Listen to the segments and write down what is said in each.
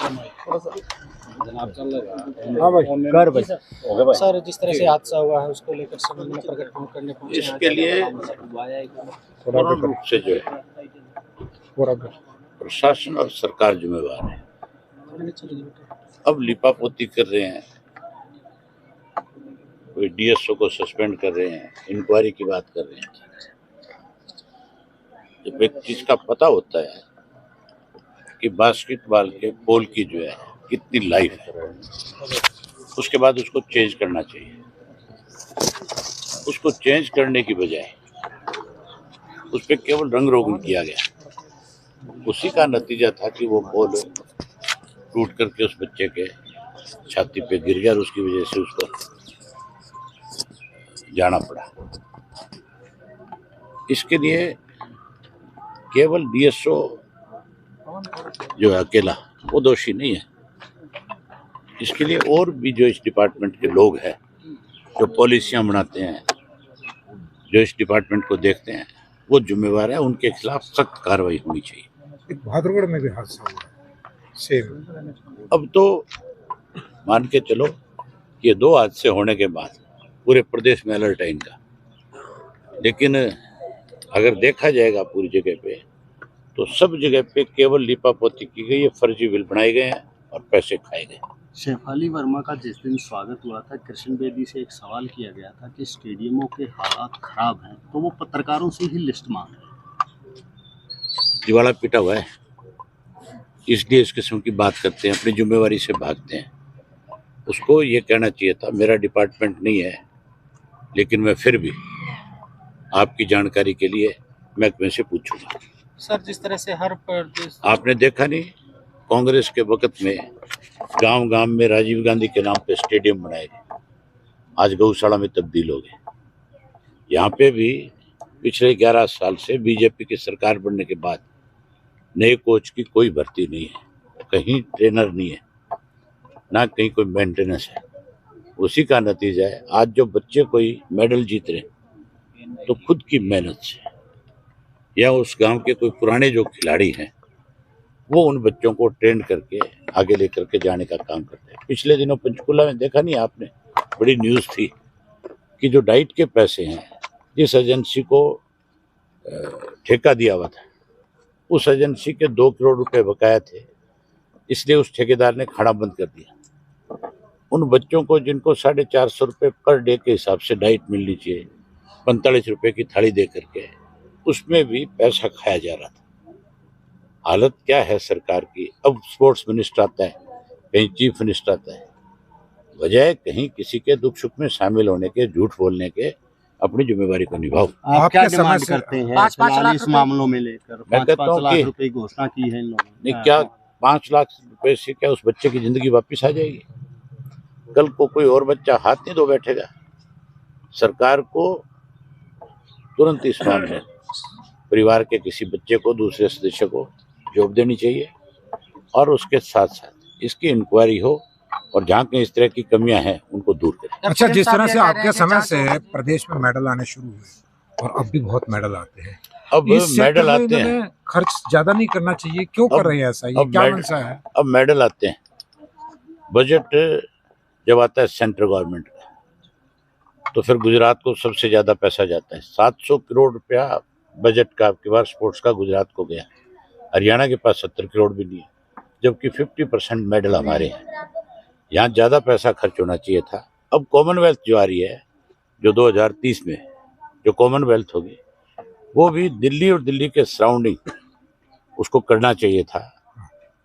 हाँ भाई, कर भाई। सर, जिस तरह से हादसा हुआ है उसको लेकर संवेदना प्रकट करने पहुंचे हैं। इसके लिए पूर्ण रूप से जो है प्रशासन और सरकार जिम्मेवार है। अब लिपापोती कर रहे हैं, कोई डीएसओ को सस्पेंड कर रहे हैं, इंक्वायरी की बात कर रहे हैं। जब एक चीज का पता होता है कि बास्केटबॉल के बॉल की जो है कितनी लाइफ है, उसके बाद उसको चेंज करना चाहिए। उसको चेंज करने की बजाय उस पर केवल रंग रोगन किया गया। उसी का नतीजा था कि वो बॉल टूट करके उस बच्चे के छाती पे गिर गया और उसकी वजह से उसको जाना पड़ा। इसके लिए केवल डीएसओ जो है अकेला वो दोषी नहीं है। इसके लिए और भी जो इस डिपार्टमेंट के लोग हैं, जो पॉलिसियां बनाते हैं, जो इस डिपार्टमेंट को देखते हैं, वो जिम्मेवार है। उनके खिलाफ सख्त कार्रवाई होनी चाहिए। एक बहादुरगढ़ में भी हादसा हुआ सेम। अब तो मान के चलो ये 2 हादसे होने के बाद पूरे प्रदेश में अलर्ट है इनका। लेकिन अगर देखा जाएगा पूरी जगह पे, तो सब जगह पे केवल लिपापोती की गई है, फर्जी बिल बनाए गए हैं और पैसे खाए गए। शेफाली वर्मा का जिस दिन स्वागत हुआ था, कृष्ण बेदी से एक सवाल किया गया था कि स्टेडियमों के हालात खराब हैं, तो वो पत्रकारों से ही लिस्ट मांग रहे हैं। दिवाला पीटा हुआ है, इसलिए इस किस्म की बात करते हैं, अपनी जिम्मेवारी से भागते हैं। उसको ये कहना चाहिए था मेरा डिपार्टमेंट नहीं है, लेकिन मैं फिर भी आपकी जानकारी के लिए महकमे से पूछूंगा। सर, जिस तरह से हर प्रदेश आपने देखा नहीं, कांग्रेस के वक्त में गांव गांव में राजीव गांधी के नाम पे स्टेडियम बनाए गए, आज गौशाला में तब्दील हो गए। यहाँ पे भी पिछले 11 साल से बीजेपी की सरकार बनने के बाद नए कोच की कोई भर्ती नहीं है, कहीं ट्रेनर नहीं है, ना कहीं कोई मेंटेनेंस है। उसी का नतीजा है आज जो बच्चे कोई मेडल जीत रहे तो खुद की मेहनत से, या उस गांव के कोई पुराने जो खिलाड़ी हैं वो उन बच्चों को ट्रेन करके आगे लेकर के जाने का काम करते हैं। पिछले दिनों पंचकुला में देखा नहीं आपने, बड़ी न्यूज़ थी कि जो डाइट के पैसे हैं, जिस एजेंसी को ठेका दिया हुआ था, उस एजेंसी के 2 करोड़ रुपए बकाया थे, इसलिए उस ठेकेदार ने खाना बंद कर दिया। उन बच्चों को जिनको 450 रुपये पर डे के हिसाब से डाइट मिलनी चाहिए, 45 रुपये की थाली दे करके उसमें भी पैसा खाया जा रहा था। हालत क्या है सरकार की। अब स्पोर्ट्स मिनिस्टर आता है, कहीं चीफ मिनिस्टर आता है, बजाय कहीं किसी के दुख सुख में शामिल होने के, झूठ बोलने के, अपनी जिम्मेवारी को निभाओ। आप क्या डिमांड करते हैं 5 लाख इस मामलों में लेकर? 5 लाख रुपए की घोषणा की है इन लोगों ने। नहीं, क्या 5 लाख रुपए से क्या उस बच्चे की जिंदगी वापस आ जाएगी? कल को कोई और बच्चा हाथ नहीं धो बैठेगा। सरकार को तुरंत इस मामले परिवार के किसी बच्चे को, दूसरे सदस्य को जॉब देनी चाहिए, और उसके साथ साथ इसकी इंक्वायरी हो और जहाँ कहीं इस तरह की कमियां हैं उनको दूर करें। अच्छा, जिस तरह से आपके समय से प्रदेश में मेडल आने शुरू हुए और अब भी बहुत मेडल आते हैं, अब मेडल आते हैं, खर्च ज्यादा नहीं करना चाहिए, क्यों कर रहे हैं ऐसा? ये क्या मंशा है? अब मेडल आते हैं, बजट जब आता है सेंट्रल गवर्नमेंट का, तो फिर गुजरात को सबसे ज्यादा पैसा जाता है। 700 करोड़ रुपया बजट का आपके पास स्पोर्ट्स का गुजरात को गया। हरियाणा के पास 70 करोड़ भी नहीं है, जबकि 50% मेडल हमारे हैं। यहाँ ज़्यादा पैसा खर्च होना चाहिए था। अब कॉमनवेल्थ जो आ रही है, जो 2030 में जो कॉमनवेल्थ होगी, वो भी दिल्ली और दिल्ली के सराउंडिंग उसको करना चाहिए था,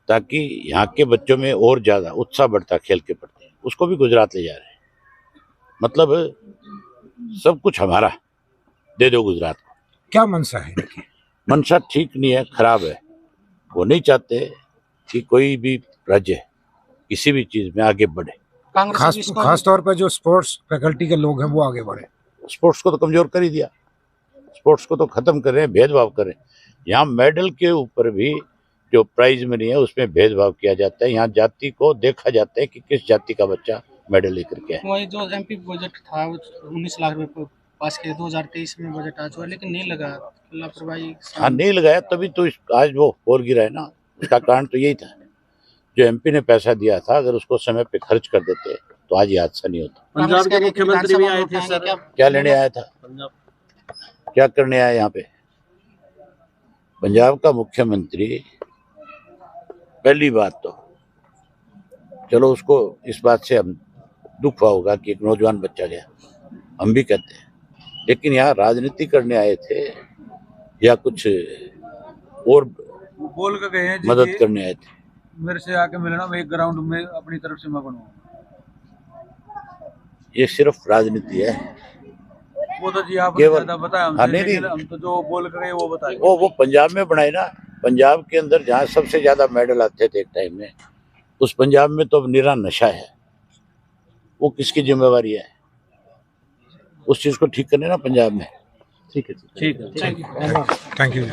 ताकि यहाँ के बच्चों में और ज़्यादा उत्साह बढ़ता खेल के प्रति। उसको भी गुजरात ले जा रहे हैं। मतलब सब कुछ हमारा, दे दो गुजरात को। क्या मंशा है? मंशा ठीक नहीं है, खराब है। वो नहीं चाहते कि कोई भी राज्य किसी भी चीज में आगे बढ़े। खास तौर पर जो स्पोर्ट्स फैकल्टी के लोग हैं वो आगे बढ़े। स्पोर्ट्स को तो कमजोर कर ही दिया, स्पोर्ट्स को तो खत्म कर रहे हैं, भेदभाव कर रहे हैं। यहाँ मेडल के ऊपर भी जो प्राइज मनी है उसमें भेदभाव किया जाता है। यहाँ जाति को देखा जाता है कि किस जाति का बच्चा मेडल लेकर के है। वही जो एमपी बजट था 19 लाख रुपए पास के 2023 में बजट आ चुका, लेकिन नहीं लगा, लापरवाही। हाँ, नहीं लगाया, तभी तो आज वो पोल गिरा है ना। इसका कारण तो यही था जो एमपी ने पैसा दिया था, अगर उसको समय पे खर्च कर देते तो आज ये हादसा नहीं होता। पंजाब के मुख्यमंत्री भी आए थे विधानसभा में सर। उठाएंगे क्या लेने आया था, पंजाब क्या करने आया यहाँ पे? पंजाब का मुख्यमंत्री, पहली बात तो चलो उसको इस बात से हम दुख हुआ होगा कि एक नौजवान बच्चा गया, हम भी कहते हैं, लेकिन यहाँ राजनीति करने आए थे या कुछ और बोल के गए हैं जी मदद कि करने आए थे? मेरे से आके मिलना, मैं एक ग्राउंड में अपनी तरफ से मैं बनूंगा। ये सिर्फ राजनीति है। वो तो जी आपने केवल- ज्यादा बताया हाँ, हमसे, नहीं, लेकिन नहीं। हम तो जो बोल के गए वो बताए। वो पंजाब में बनाए ना, पंजाब के अंदर जहाँ सबसे ज्यादा मेडल आते थे एक टाइम में, उस पंजाब में तो अब निरा नशा है। वो किसकी जिम्मेवारी है उस चीज को ठीक करने ना पंजाब में? ठीक है जी। ठीक है, थैंक यू।